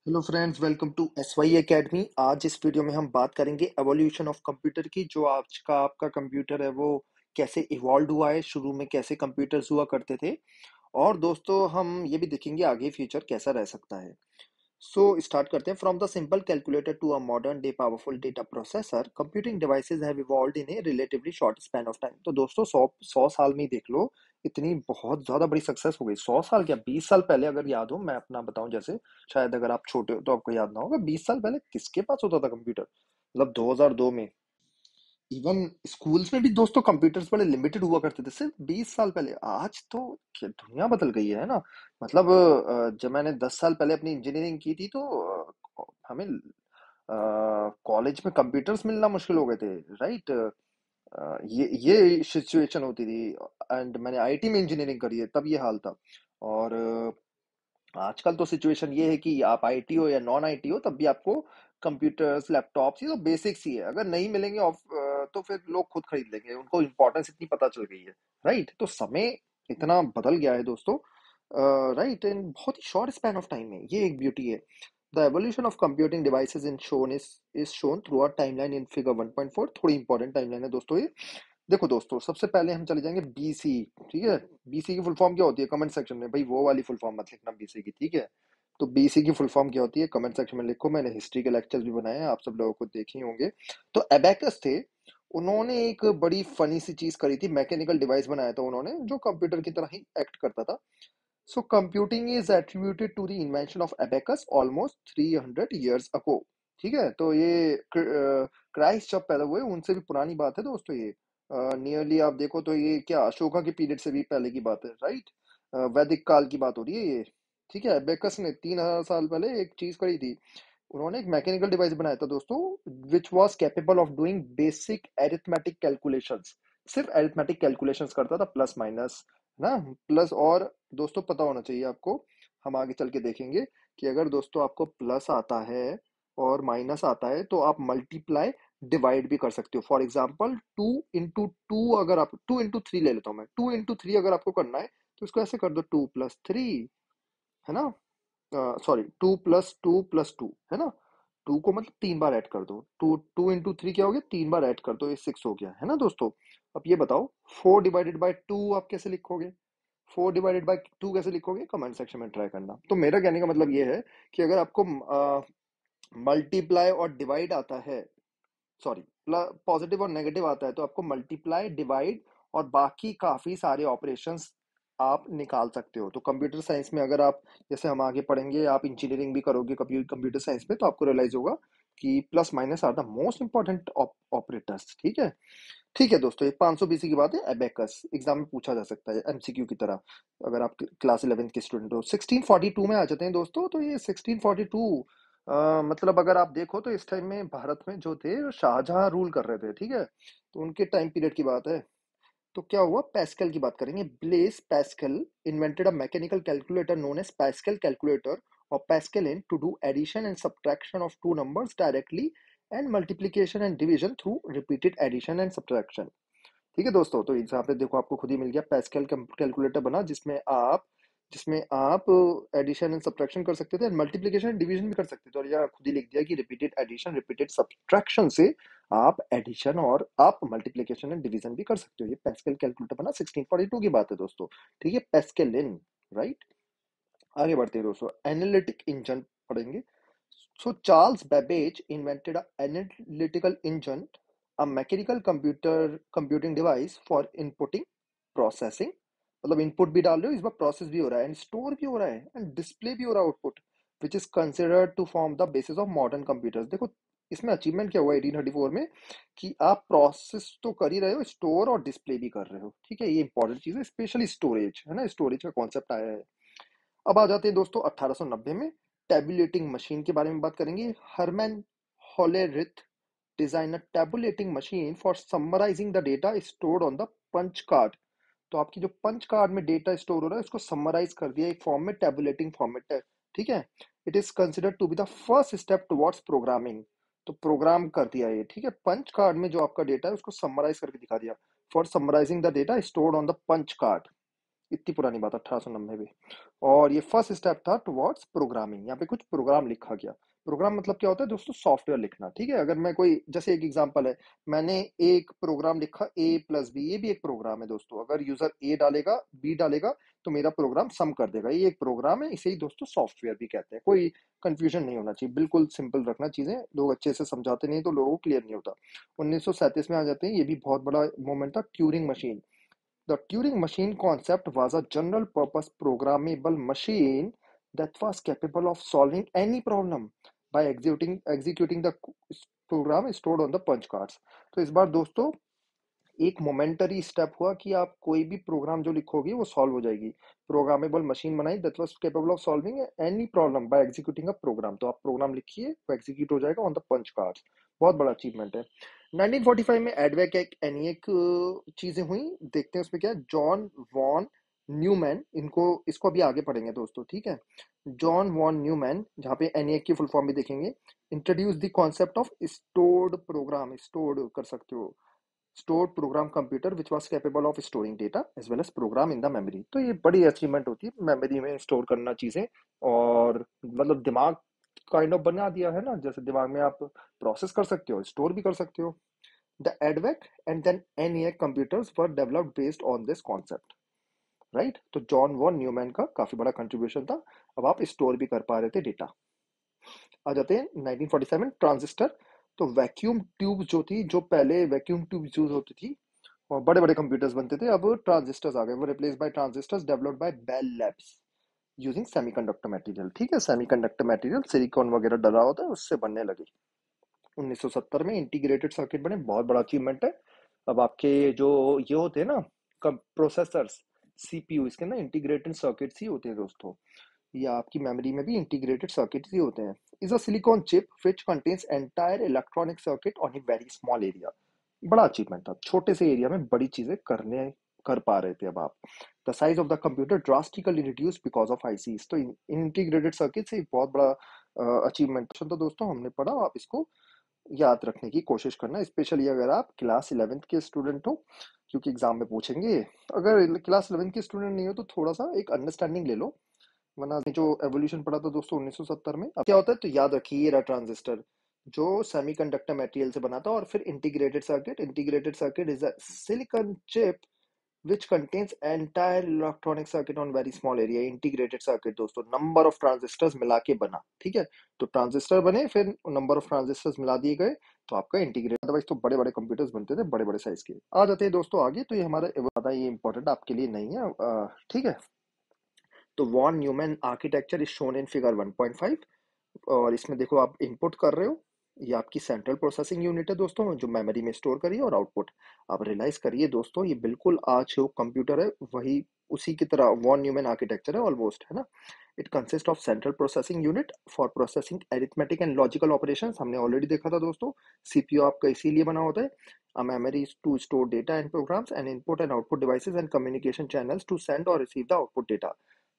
Hello friends, welcome to S Y academy. आज इस video में हम बात करेंगे एवोल्यूशन ऑफ कंप्यूटर की। जो आज का आपका कंप्यूटर है वो कैसे इवॉल्व हुआ है, शुरू में कैसे कंप्यूटर्स हुआ करते थे, और दोस्तों हम ये भी देखेंगे आगे फ्यूचर कैसा रह सकता है। सो स्टार्ट करते हैं। From the simple calculator to a modern day powerful data processor, computing devices have evolved in a relatively short span of time. तो दोस्तों सौ साल में ही देख लो, इतनी बहुत ज्यादा बड़ी सक्सेस हो गई। 100 साल क्या, 20 साल पहले अगर याद हो, मैं अपना बताऊं, जैसे शायद अगर आप छोटे हो तो आपको याद ना होगा, 20 साल पहले किसके पास होता था कंप्यूटर, मतलब 2002 में। इवन स्कूल्स में भी दोस्तों कंप्यूटर्स बड़े लिमिटेड हुआ करते थे सिर्फ 20 साल पहले। आज तो क्या दुनिया बदल गई है ना। मतलब जब मैंने 10 साल पहले अपनी इंजीनियरिंग की थी तो हमें कॉलेज में कंप्यूटर्स मिलना मुश्किल हो गए थे, राइट। ये सिचुएशन होती थी। एंड मैंने आईटी में इंजीनियरिंग करी है, तब ये हाल था। और आजकल तो सिचुएशन ये है कि आप आईटी हो या नॉन आईटी हो, तब भी आपको कंप्यूटर्स, लैपटॉप्स, ये तो बेसिक्स ही है। अगर नहीं मिलेंगे तो फिर लोग खुद खरीद लेंगे, उनको इम्पोर्टेंस इतनी पता चल गई है, राइट। तो समय इतना बदल गया है दोस्तों, राइट, इन बहुत ही शॉर्ट स्पैन ऑफ टाइम में। ये एक ब्यूटी है। The evolution of computing devices in shown is shown through our timeline in figure 1.4। थोड़ी इंपॉर्टेंट टाइमलाइन है दोस्तों ये। देखो दोस्तों, सबसे पहले हम चले जाएंगे बीसी। ठीक है, बीसी की फुल फॉर्म क्या होती है, कमेंट सेक्शन में, भाई वो वाली फुल फॉर्म मत लिखना बीसी की, ठीक है। तो बीसी की फुल फॉर्म क्या होती है, कमेंट सेक्शन में लिखो। मैंने हिस्ट्री के लेक्चर्स भी बनाए हैं, आप सब लोगों को देखे ही होंगे। तो एबेकस थे, उन्होंने एक बड़ी फनी सी चीज करी थी, मैकेनिकल डिवाइस बनाया था उन्होंने जो कंप्यूटर की तरह ही एक्ट करता था। So computing is attributed to the invention of abacus almost 300 years ago। ठीक है, तो ये क्राइस्ट जब पैदा हुए उनसे भी पुरानी बात है दोस्तों ये। नियरली आप देखो तो ये क्या अशोका के पीरियड से भी पहले की बात है, राइट। वैदिक काल की बात हो रही है ये। ठीक है, एबेकस ने 3,000 साल पहले एक चीज करी थी। उन्होंने एक मैकेनिकल डिवाइस बनाया था दोस्तों, which was capable of doing basic arithmetic calculations. सिर्फ एरिथमेटिक कैलकुलेशंस करता था, प्लस माइनस ना, प्लस। और दोस्तों पता होना चाहिए आपको, हम आगे चल के देखेंगे कि अगर दोस्तों आपको प्लस आता है और माइनस आता है तो आप मल्टीप्लाई डिवाइड भी कर सकते हो। फॉर एग्जाम्पल 2 इंटू 2, अगर आप 2 इंटू 3 ले लेता हूँ मैं, 2 इंटू 3 अगर आपको करना है तो इसको ऐसे कर दो, 2+3, है ना। सॉरी, 2+2+2, है ना। टू को मतलब 3 बार ऐड कर दो, 2 इंटू 3 क्या हो गया, 3 बार ऐड कर दो, ये 6 हो गया, है ना दोस्तों। अब ये बताओ, 4/2 आप कैसे लिखोगे, 4/2 कैसे लिखोगे, कमेंट सेक्शन में ट्राई करना। तो मेरा कहने का मतलब ये है कि अगर आपको मल्टीप्लाई और डिवाइड आता है, सॉरी, पॉजिटिव और नेगेटिव आता है, तो आपको मल्टीप्लाई, डिवाइड और बाकी काफी सारे ऑपरेशंस आप निकाल सकते हो। तो कंप्यूटर साइंस में अगर आप, जैसे हम आगे पढ़ेंगे, आप इंजीनियरिंग भी करोगे कंप्यूटर साइंस में, तो आपको रियलाइज होगा कि plus minus are the most important operators. ठीक है। ठीक है दोस्तों, ये 500 बीसी की बात है। एबेकस एग्जाम में पूछा जा सकता है एमसीक्यू की तरह, अगर आप क्लास 11th के स्टूडेंट हो। 1642 में आ जाते हैं दोस्तों। तो ये 1642, मतलब अगर आप देखो तो इस टाइम में भारत में जो थे शाहजहां रूल कर रहे थे, ठीक है। तो उनके टाइम पीरियड की बात है। तो क्या हुआ, पैस्कल की बात करेंगे। Blaise Pascal invented a mechanical calculator known as Pascal calculator और Pascaline to do addition and subtraction of two numbers directly and multiplication and division through repeated addition and subtraction. ठीक है दोस्तों, तो यहाँ पे देखो आपको खुद ही मिल गया पैस्कल कैलकुलेटर बना, जिसमें आप एडिशन एंड सब्ट्रैक्शन कर सकते थे, मल्टीप्लिकेशन एंड डिवीजन भी कर सकते थे। और यहाँ खुद ही लिख दिया कि रिपीटेड एडिशन रिपीटेड सब्ट्रैक्शन से आप एडिशन और आप मल्टीप्लिकेशन एंड डिवीजन भी कर सकते हो। ये पैस्कल कैलकुलेटर बना 1642 की बात है दोस्तों। ठीक है, पैस्कलिन, राइट। आगे बढ़ते हैं दोस्तों, एनालिटिक इंजन पढ़ेंगे। सो Charles Babbage invented analytical engine, a mechanical computing device for inputting, processing, मतलब इनपुट भी डाल रहे हो, इस बार प्रोसेस भी हो रहा है एंड स्टोर भी हो रहा है एंड डिस्प्ले भी हो रहा है output, which is considered to form the basis of modern computers. देखो इसमें अचीवमेंट क्या हुआ 1834 में, कि आप प्रोसेस तो कर ही रहे हो, स्टोर और डिस्प्ले भी कर रहे हो। ठीक है, ये इंपॉर्टेंट चीज है, स्पेशली स्टोरेज, है ना, स्टोरेज का कॉन्सेप्ट आया है। अब आ जाते हैं दोस्तों 1890 में, टेबुलेटिंग मशीन के बारे में बात करेंगे। Herman Hollerith design a tabulating machine for summarising the data stored on the punch card. तो आपकी जो पंच कार्ड में डेटा स्टोर हो रहा है उसको समराइज कर दिया एक फॉर्म में, टेबुलेटिंग फॉर्मेट है। ठीक है, it is considered to be the first step towards programming. तो प्रोग्राम कर दिया ये, ठीक है। पंच कार्ड में जो आपका डेटा है उसको समराइज करके दिखा दिया, for summarising the data stored on the punch card. इतनी पुरानी बात, 1890 में। और ये फर्स्ट स्टेप था टुवर्ड्स प्रोग्रामिंग। यहाँ पे कुछ प्रोग्राम लिखा गया। प्रोग्राम मतलब क्या होता है दोस्तों? सॉफ्टवेयर लिखना। ठीक है, अगर मैं कोई, जैसे एक एग्जांपल है, मैंने एक प्रोग्राम लिखा A+B, ये भी एक प्रोग्राम है दोस्तों। अगर यूजर ए डालेगा, बी डालेगा, तो मेरा प्रोग्राम सम कर देगा। ये एक प्रोग्राम है, इसे ही दोस्तों सॉफ्टवेयर भी कहते हैं। कोई कंफ्यूजन नहीं होना चाहिए, बिल्कुल सिंपल रखना चीजें। लोग अच्छे से समझाते नहीं तो लोगों को क्लियर नहीं होता। 1937 में आ जाते हैं, ये भी बहुत बड़ा मोमेंट था, Turing machine. The Turing machine concept was a general purpose programmable machine that was capable of solving any problem by executing the program stored on the punch cards. तो इस बार दोस्तों एक मोमेंटरी स्टेप हुआ कि आप कोई भी प्रोग्राम जो लिखोगे वो सॉल्व हो जाएगी। प्रोग्रामेबल मशीन बनाई that was capable of solving any problem by executing a program. तो आप प्रोग्राम लिखिए, वो एग्जीक्यूट हो जाएगा ऑन द पंच कार्ड्स। बहुत बड़ा अचीवमेंट है। 1945 में एडवेक एक एनिएक चीजें हुई, देखते हैं उसमें क्या है। जॉन वॉन न्यूमैन, इनको इसको अभी आगे पढ़ेंगे दोस्तों, ठीक है। जॉन वॉन न्यूमैन, जहाँ पे एनिएक की फुल फॉर्म भी देखेंगे, introduce the concept of stored program. Stored कर सकते हो, stored program computer which was capable of storing data as well as program in the memory। तो ये बड़ी अचीवमेंट होती है, मेमोरी में स्टोर करना चीजें। और मतलब दिमाग काइंड ऑफ बना दिया है ना, जैसे दिमाग में आप प्रोसेस कर सकते हो, स्टोर भी कर सकते हो। The EDVAC and then ENIAC computers were developed based on this concept, right. तो जॉन वॉन न्यूमैन का काफी बड़ा कंट्रीब्यूशन था। अब आप स्टोर भी कर पा रहे थे डेटा। आ जाते हैं 1947, ट्रांजिस्टर। तो वैक्यूम ट्यूब जो थी, जो पहले वैक्यूम ट्यूब यूज होती थी और बड़े बड़े कंप्यूटर्स बनते थे, अब ट्रांजिस्टर्स आ गए। वो replace by transistors developed by Bell Labs using semiconductor material. ठीक है, सेमीकंडक्टर मटेरियल सिलिकॉन वगैरह डला होता है, उससे बनने लगी। 1970 में इंटीग्रेटेड सर्किट बने, बहुत बड़ा अचीवमेंट है। अब आपके जो ये होते हैं ना प्रोसेसर्स, सीपीयू, इसके अंदर इंटीग्रेटेड सर्किट्स ही होते हैं दोस्तों। या आपकी मेमोरी में भी इंटीग्रेटेड सर्किट्स ही होते हैं। Is a silicon chip which contains entire electronic circuit on a very small area. बड़ा अचीवमेंट था, छोटे से एरिया में बड़ी चीजें कर पा रहे थे अब आप। The size of the computer drastically reduce because of ICs. तो इंटीग्रेटेड सर्किट से एक बहुत बड़ा अचीवमेंट तो दोस्तों हमने पढ़ा। आप इसको याद रखने की कोशिश करना, स्पेशली अगर आप क्लास 11th के स्टूडेंट हो, क्योंकि एग्जाम में पूछेंगे। अगर क्लास 11th के स्टूडेंट नहीं हो तो थोड़ा सा एक अंडरस्टैंडिंग ले लो, वरना जो एवोल्यूशन पढ़ा था दोस्तों 1970 में। अब क्या होता है, तो याद रखिए, ये रहा ट्रांजिस्टर जो सेमीकंडक्टर मटेरियल से बना था। और फिर integrated circuit is a silicon chip which contains entire electronic circuit on very small area। Integrated circuit दोस्तों नंबर ऑफ ट्रांजिस्टर्स मिला के बना। ठीक है, तो ट्रांजिस्टर बने, फिर नंबर ऑफ ट्रांजिस्टर्स मिला दिए गए, तो आपका इंटीग्रेट। अदरवाइज तो बड़े बड़े कंप्यूटर्स बनते थे, बड़े बड़े साइज के। आ जाते हैं दोस्तों आगे, तो ये हमारा ज्यादा ये इंपॉर्टेंट आपके लिए नहीं है। ठीक है, तो von Neumann architecture is shown in figure 1.5। और इसमें देखो आप इनपुट कर रहे हो, ये आपकी सेंट्रल प्रोसेसिंग यूनिट है दोस्तों, जो मेमोरी में स्टोर करिए। और आउटपुट आप रियलाइज करिए दोस्तों, ये बिल्कुल आज जो कंप्यूटर है वही उसी की तरह वॉन न्यूमैन आर्किटेक्चर है ऑलमोस्ट, है ना। It consist of central processing unit for processing arithmetic and logical operations. हमने ऑलरेडी देखा था दोस्तों। सीपीयू आपका इसीलिए बना होता है। A memory is to store data and programs and input and output devices and communication channels to send or receive the output data।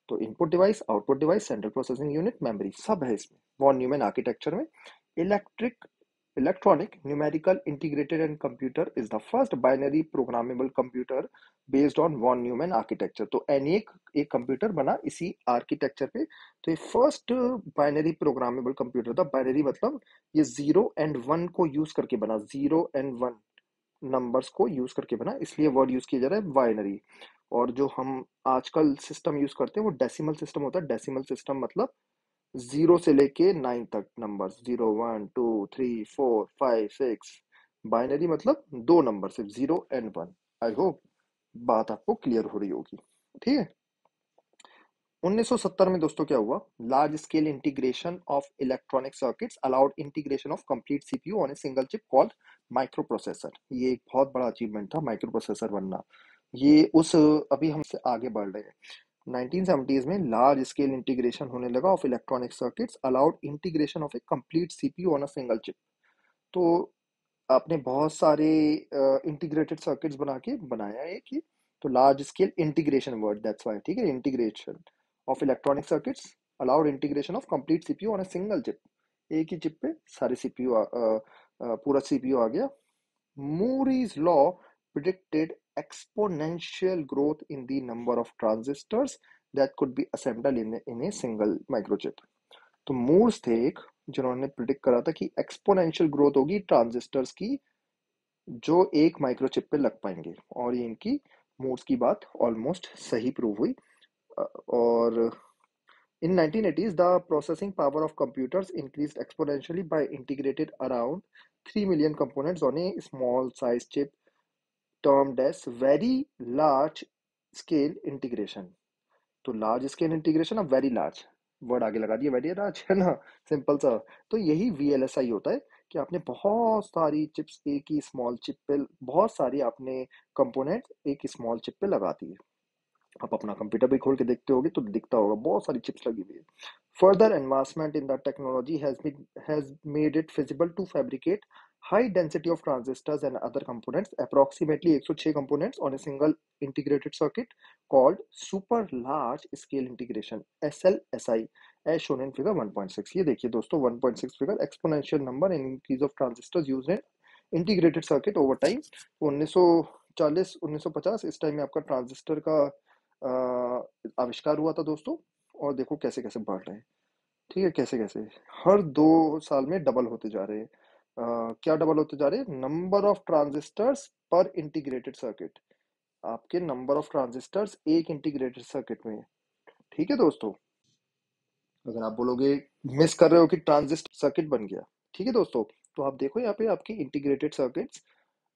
तो input device, output device, central processing unit, memory, सब है इसमें von Neumann architecture में। Electronic numerical integrated and computer is the first binary programmable computer based on von Neumann architecture. तो ENIAC एक computer बना इसी architecture पे। तो ये फर्स्ट बाइनरी प्रोग्रामेबल कंप्यूटर था। बाइनरी मतलब ये 0 and 1 को यूज करके बना, 0 and 1 नंबर्स को यूज करके बना, इसलिए वर्ड यूज किया जा रहा है बाइनरी। और जो हम आजकल सिस्टम यूज करते हैं वो डेसिमल सिस्टम होता है। डेसिमल सिस्टम मतलब 0 से लेके 9 तक नंबर, 0 1 2 3 4 5 6। बाइनरी मतलब दो नंबर, सिर्फ 0 and 1। आई होप बात आपको क्लियर हो रही होगी, ठीक है। 1970 में दोस्तों क्या हुआ, large scale integration of electronic circuits allowed integration of complete CPU on a single chip called micro processor. ये एक बहुत बड़ा अचीवमेंट था, माइक्रो प्रोसेसर बनना। ये उस अभी हमसे आगे बढ़ रहे हैं। 1970s में लार्ज स्केल इंटीग्रेशन होने लगा of electronic circuits allowed integration of A complete CPU on a single chip. तो आपने बहुत सारे इंटीग्रेटेड सर्किट्स बना के बनाया है कि, तो large scale integration word, that's why, ठीक है। Integration of electronic circuits allowed integration of complete CPU on a single chip. एक ही चिप पे सारे सीपीयू, पूरा सीपीयू आ गया। Moore's law predicted exponential growth in the number of transistors that could be assembled in a single microchip. तो Moore's थे एक, जिन्होंने प्रिडिक्ट करा था कि एक्सपोनेंशियल ग्रोथ होगी ट्रांजिस्टर्स की जो एक माइक्रोचिप पे लग पाएंगे, और ये इनकी मूर्स की बात ऑलमोस्ट सही प्रूव हुई। और in 1980s, the processing power of computers increased exponentially by integrated around 3 million components on a small size chip termed as very large scale integration. तो लार्ज स्केल इंटीग्रेशन अब very large word आगे लगा दिया, very large है ना, simple सा। तो यही वीएलएसआई होता है कि आपने बहुत सारी चिप्स एक ही स्मॉल चिप पे, बहुत सारी आपने कंपोनेंट एक स्मॉल चिप पे लगा दी है। आप अपना कंप्यूटर भी खोल के देखते होगे तो दिखता होगा बहुत सारी चिप्स लगी हुई है। Further advancement in the technology has made it feasible to fabricate high density of transistors and other components, approximately 106 components on a single integrated circuit called super large scale integration SLSI, as shown in figure 1.6। ये देखिए दोस्तों 1.6 figure exponential number in increase of transistors used in integrated circuit over time। 1940 1950 इस time में आपका transistor का आविष्कार हुआ था दोस्तों, और देखो कैसे कैसे बढ़ रहे हैं। ठीक है, कैसे कैसे हर 2 साल में डबल होते जा रहे हैं। क्या डबल होते जा रहे हैं? नंबर ऑफ ट्रांजिस्टर्स पर इंटीग्रेटेड सर्किट, आपके नंबर ऑफ ट्रांजिस्टर्स एक इंटीग्रेटेड सर्किट में। ठीक है दोस्तों, अगर आप बोलोगे मिस कर रहे हो कि ट्रांजिस्टर सर्किट बन गया, ठीक है दोस्तों, तो आप देखो यहाँ पे आपकी integrated circuits,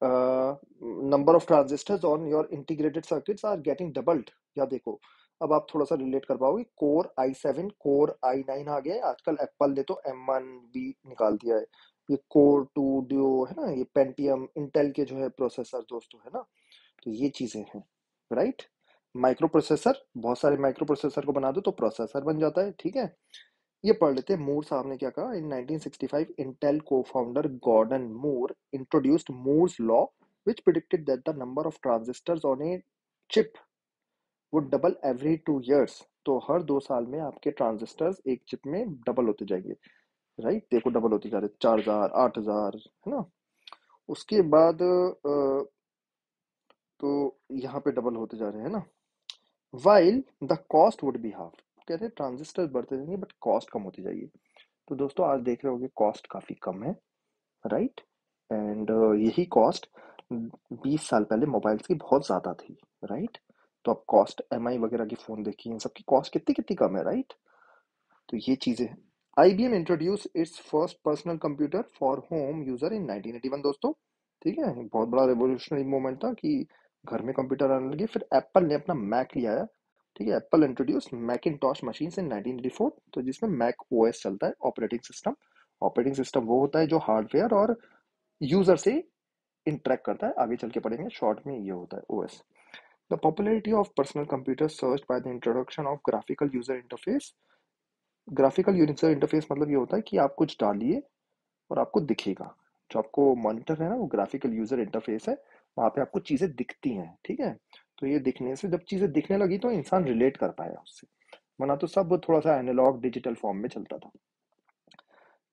number of transistors on your integrated circuits are getting doubled. या देखो, अब आप थोड़ा सा रिलेट कर पाओगे, कोर i7 कोर i9 आ गया है आजकल, एप्पल ने तो M1 भी निकाल दिया है। ये कोर 2 डियो है ना, ये पेंटियम इंटेल के जो है प्रोसेसर दोस्तों, है ना। तो ये चीजें हैं, राइट। माइक्रो प्रोसेसर, बहुत सारे माइक्रो प्रोसेसर को बना दो तो प्रोसेसर बन जाता है। ठीक है, ये पढ़ लेते हैं मूर साहब ने क्या कहा। In 1965 Intel co-founder Gordon Moore introduced Moore's law which predicted that the number of transistors on a chip would double every 2 years। तो हर 2 साल में आपके ट्रांजिस्टर्स एक चिप में डबल होते जाएंगे, राइट। देखो डबल होते जा रहे, 4000 8000, है ना। उसके बाद तो यहाँ पे डबल होते जा रहे हैं ना, while the cost would be half. कहते हैं ट्रांजिस्टर बढ़ते जाएंगे बट कॉस्ट कम होती जाएगी। तो दोस्तों आज देख रहे होगे कॉस्ट काफी कम है, राइट। एंड यही कॉस्ट 20 साल पहले मोबाइल्स की बहुत ज्यादा थी, राइट। तो अब कॉस्ट एमआई वगैरह की फोन देखिए, इन सबकी कॉस्ट कितनी कितनी कम है, राइट। तो ये चीजें। IBM introduce it's first personal computer for home user इन 1981 दोस्तों। ठीक है, बहुत बड़ा रेवोल्यूशनरी मोमेंट था कि घर में कंप्यूटर आने लगे। फिर एप्पल ने अपना मैक लिया है। ठीक है, Apple introduce Macintosh machines in 1984, तो जिसमें मैक ओएस चलता है, ऑपरेटिंग सिस्टम। ऑपरेटिंग सिस्टम वो होता है जो हार्डवेयर और यूजर से इंटरेक्ट करता है, आगे चल के पढ़ेंगे, शॉर्ट में ये होता है OS. The popularity of personal computer search by the introduction of graphical user interface. Graphical user interface मतलब ये होता है कि आप कुछ डालिए और आपको दिखेगा। जो आपको मॉनिटर है ना, वो ग्राफिकल यूजर इंटरफेस है, वहां पे आपको चीजें दिखती हैं। ठीक है, तो ये दिखने से, जब चीजें दिखने लगी तो इंसान रिलेट कर पाया उससे, वरना तो सब थोड़ा सा एनालॉग डिजिटल फॉर्म में चलता था।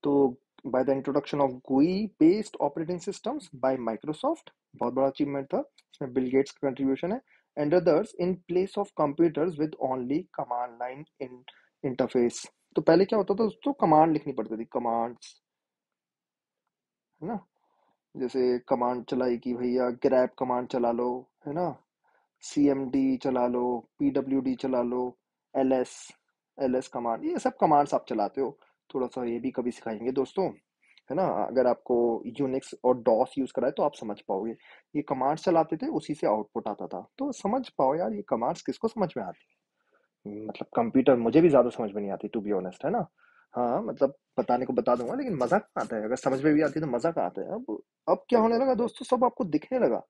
तो by the introduction of GUI based operating systems bye Microsoft, बहुत बड़ा अचीवमेंट था, इसमें बिल गेट्स का कंट्रीब्यूशन है। And others in place of computers with only command line in interface. तो पहले क्या होता था दोस्तों, कमांड लिखनी पड़ती थी, कमांड्स, है ना। जैसे कमांड चलाई कि भैया ग्रैब कमांड चला लो, है ना, CMD चला लो, PWD चला लो, LS LS कमांड, ये सब कमांड्स आप चलाते हो। थोड़ा सा ये भी कभी सिखाएंगे दोस्तों, है ना। अगर आपको यूनिक्स और डॉस यूज करा है तो आप समझ पाओगे। ये कमांड्स चलाते थे, उसी से आउटपुट आता था। तो समझ पाओ यार, ये कमांड्स किसको समझ में आती है। मतलब कंप्यूटर मुझे भी ज्यादा समझ में नहीं आती, टू बी ऑनेस्ट, है ना। हाँ मतलब बताने को बता दूंगा, लेकिन मजा कहाँ आता है, अगर समझ में भी आती है तो मजा कहाँ आता है। अब क्या होने लगा दोस्तों, सब आपको दिखने लगा,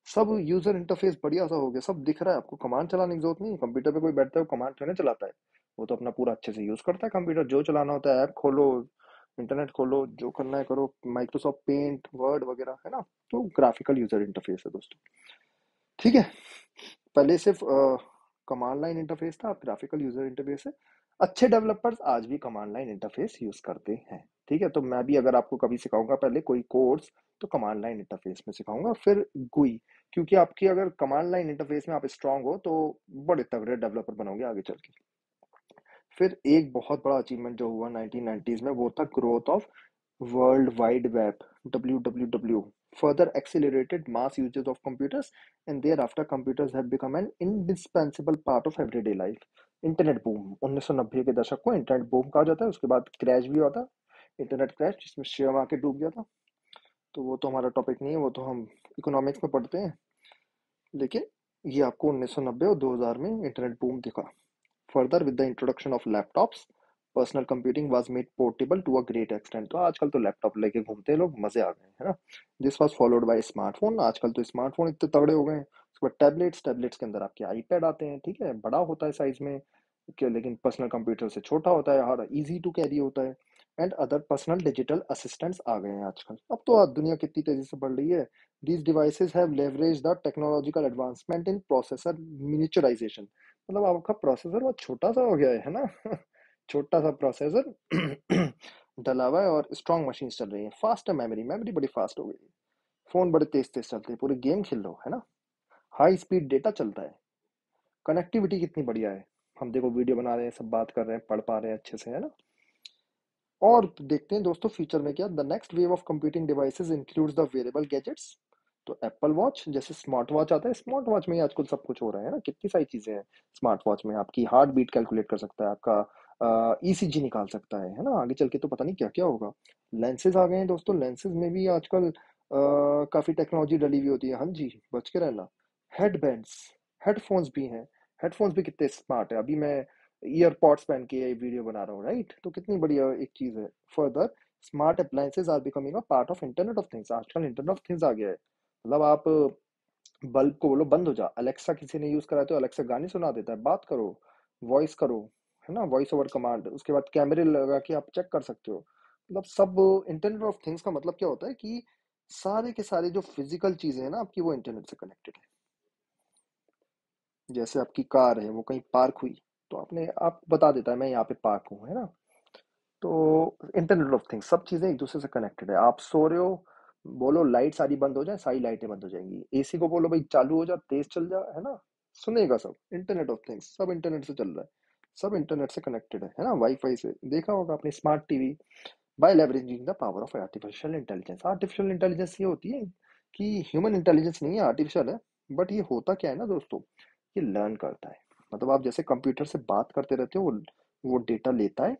सब यूजर इंटरफेस बढ़िया सा हो गया, सब दिख रहा है आपको। कमांड चलाने की जरूरत नहीं है, कंप्यूटर पे कोई बैठता है वो कमांड थोड़ी ना चलाता है, वो तो अपना पूरा अच्छे से यूज करता है कंप्यूटर। जो चलाना होता है ऐप खोलो, इंटरनेट खोलो, जो करना है करो, माइक्रोसॉफ्ट पेंट वर्ड वगैरह, है ना। तो ग्राफिकल यूजर इंटरफेस है दोस्तों। ठीक है, पहले सिर्फ कमांड लाइन इंटरफेस था, अब ग्राफिकल यूजर इंटरफेस है। अच्छे डेवलपर्स आज भी कमांड लाइन इंटरफेस यूज करते हैं। ठीक है, तो मैं भी अगर आपको कभी सिखाऊंगा पहले कोई कोर्स, तो कमांड लाइन इंटरफेस में सिखाऊंगा, फिर GUI क्योंकि आपकी अगर कमांड लाइन इंटरफेस में आप स्ट्रांग हो तो बड़े तगड़े डेवलपर बनोगे आगे चल के। फिर एक बहुत बड़ा अचीवमेंट जो हुआ 1990s में वो था growth of world wide web, WWW, further accelerated mass usage of computers, and thereafter computers have become an indispensable part of everyday life. Internet boom 1990 के दशक को इंटरनेट बूम कहा जाता है। उसके बाद क्रैश भी हुआ था, इंटरनेट क्रैश, जिसमें शेयर मार्केट डूब गया था। तो वो तो हमारा टॉपिक नहीं है, वो तो हम इकोनॉमिक्स में पढ़ते हैं। लेकिन ये आपको 1990 और 2000 में इंटरनेट बूम दिखा। Further, with the introduction of laptops, personal computing was made portable to a great extent. तो आजकल तो लैपटॉप लेके घूमते हैं लोग, मजे आ गए है ना। This was followed by smartphone. आजकल तो स्मार्टफोन इतने तगड़े हो गए हैं। उसके बाद टैबलेट्स, टैबलेट्स के अंदर आपके आईपैड आते हैं, ठीक है, बड़ा होता है साइज में, लेकिन पर्सनल कंप्यूटर से छोटा होता है और इजी टू कैरी होता है। And other personal digital assistants आ गए हैं आजकल। अब तो दुनिया कितनी तेजी से बढ़ रही है। These devices have leverage the technological advancement in processor miniaturisation. मतलब आपका प्रोसेसर बहुत छोटा सा हो गया है ना। छोटा सा प्रोसेसर डला हुआ है और स्ट्रॉन्ग मशीन चल रही है, फास्ट मेमोरी, मेमोरी बड़ी फास्ट हो गई है, फोन बड़े तेज तेज चलते हैं, पूरे गेम खेल लो है ना, हाई स्पीड डेटा चलता है, कनेक्टिविटी कितनी बढ़िया है। हम देखो वीडियो बना रहे हैं, सब बात कर रहे हैं, पढ़ पा रहे हैं अच्छे से, है ना। और देखते हैं दोस्तों फ्यूचर में क्या। The next wave of computing devices includes the wearable gadgets. तो एप्पल वॉच, जैसे स्मार्ट वॉच आता है, स्मार्ट वॉच में ही आजकल सब कुछ हो रहा है ना, कितनी सारी चीजें हैं स्मार्ट वॉच में। आपकी हार्ट बीट कैलकुलेट कर सकता है, आपका ईसीजी निकाल सकता है ना। आगे चल के तो पता नहीं क्या क्या होगा। लेंसेज आ गए हैं दोस्तों, लेंसेज में भी आजकल काफी टेक्नोलॉजी डली हुई होती है। हाँ जी, बच के रहना। हेडबैंड्स, हेडफोन्स भी हैं। हेडफोन्स भी कितने स्मार्ट है। अभी मैं ईयरपॉड्स पहन के ये वीडियो बना रहा हूँ, राइट, तो कितनी बढ़िया एक चीज है। Further, smart appliances are becoming a part of internet of things. आजकल इंटरनेट ऑफ थिंग्स आ गया है। मतलब आप बल्ब को बोलो बंद हो जा, अलेक्सा किसी ने यूज करा है तो अलेक्सा गाने सुना देता है। बात करो, वॉइस करो, है ना, वॉइस ओवर कमांड। उसके बाद कैमरे लगा के आप चेक कर सकते हो। मतलब सब इंटरनेट ऑफ थिंग्स का मतलब क्या होता है कि सारे के सारे जो फिजिकल चीजें हैं ना आपकी, वो इंटरनेट से कनेक्टेड है। जैसे आपकी कार है, वो कहीं पार्क हुई तो आपने आप बता देता है मैं यहाँ पे पार्क हूँ, है ना। तो इंटरनेट ऑफ थिंग्स, सब चीजें एक दूसरे से कनेक्टेड है। आप सो रहे हो, बोलो लाइट सारी बंद हो जाए, सारी लाइटें बंद हो जाएंगी। एसी को बोलो भाई चालू हो जा, तेज चल जा, है ना, सुनेगा सब। इंटरनेट ऑफ थिंग्स, सब इंटरनेट से चल रहा है, सब इंटरनेट से कनेक्टेड है ना, वाईफाई से। देखा होगा आपने smart TV. By leveraging the power of artificial intelligence. Artificial intelligence ये होती है कि ह्यूमन इंटेलिजेंस नहीं है, आर्टिफिशियल है। बट ये होता क्या है ना दोस्तों, ये लर्न करता है। मतलब आप जैसे कंप्यूटर से बात करते रहते हो, वो डेटा लेता है,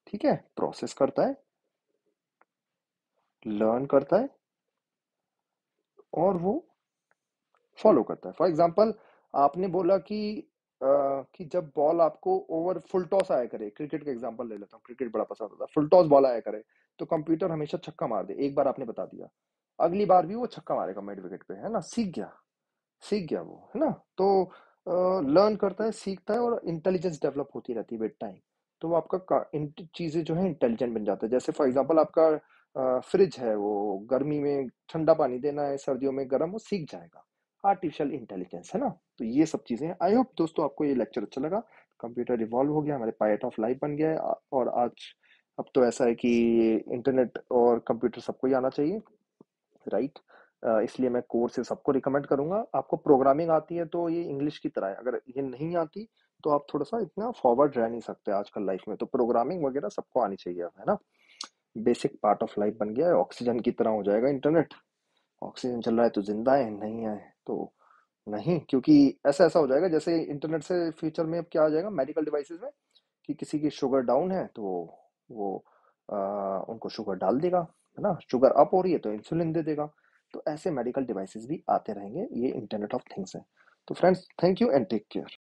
ठीक है, प्रोसेस करता है, लर्न करता है, और वो फॉलो करता है। फॉर एग्जाम्पल, आपने बोला कि जब बॉल आपको ओवर फुल टॉस आया करे, क्रिकेट का एग्जांपल ले लेता हूँ, क्रिकेट बड़ा पसंद होता है, फुल टॉस बॉल आया करे तो कंप्यूटर हमेशा छक्का मार दे। एक बार आपने बता दिया, अगली बार भी वो छक्का मारेगा मिड विकेट पे, है ना, सीख गया, सीख गया वो, है ना। तो लर्न करता है, सीखता है, और इंटेलिजेंस डेवलप होती रहती है विद टाइम। तो वो आपका चीजें जो है इंटेलिजेंट बन जाता है। जैसे फॉर एग्जांपल आपका फ्रिज है, वो गर्मी में ठंडा पानी देना है, सर्दियों में गर्म, वो सीख जाएगा। आर्टिफिशियल इंटेलिजेंस, है ना। तो ये सब चीजें हैं। आई होप दोस्तों आपको ये लेक्चर अच्छा लगा। कंप्यूटर इवॉल्व हो गया, हमारे पार्ट ऑफ लाइफ बन गया है। और आज अब तो ऐसा है कि इंटरनेट और कंप्यूटर सबको ही आना चाहिए, राइट। इसलिए मैं कोर्स से सबको रिकमेंड करूंगा। आपको प्रोग्रामिंग आती है तो ये इंग्लिश की तरह है, अगर ये नहीं आती तो आप थोड़ा सा इतना फॉरवर्ड रह नहीं सकते आजकल लाइफ में। तो प्रोग्रामिंग वगैरह सबको आनी चाहिए, है ना। बेसिक पार्ट ऑफ लाइफ बन गया है, ऑक्सीजन की तरह हो जाएगा इंटरनेट। ऑक्सीजन चल रहा है तो जिंदा है, नहीं है तो नहीं। क्योंकि ऐसा ऐसा हो जाएगा जैसे इंटरनेट से फ्यूचर में अब क्या आ जाएगा मेडिकल डिवाइसेस में, कि किसी की शुगर डाउन है तो वो उनको शुगर डाल देगा, है ना। शुगर अप हो रही है तो इंसुलिन दे देगा। तो ऐसे मेडिकल डिवाइसेस भी आते रहेंगे, ये इंटरनेट ऑफ थिंग्स है। तो friends, thank you and take care.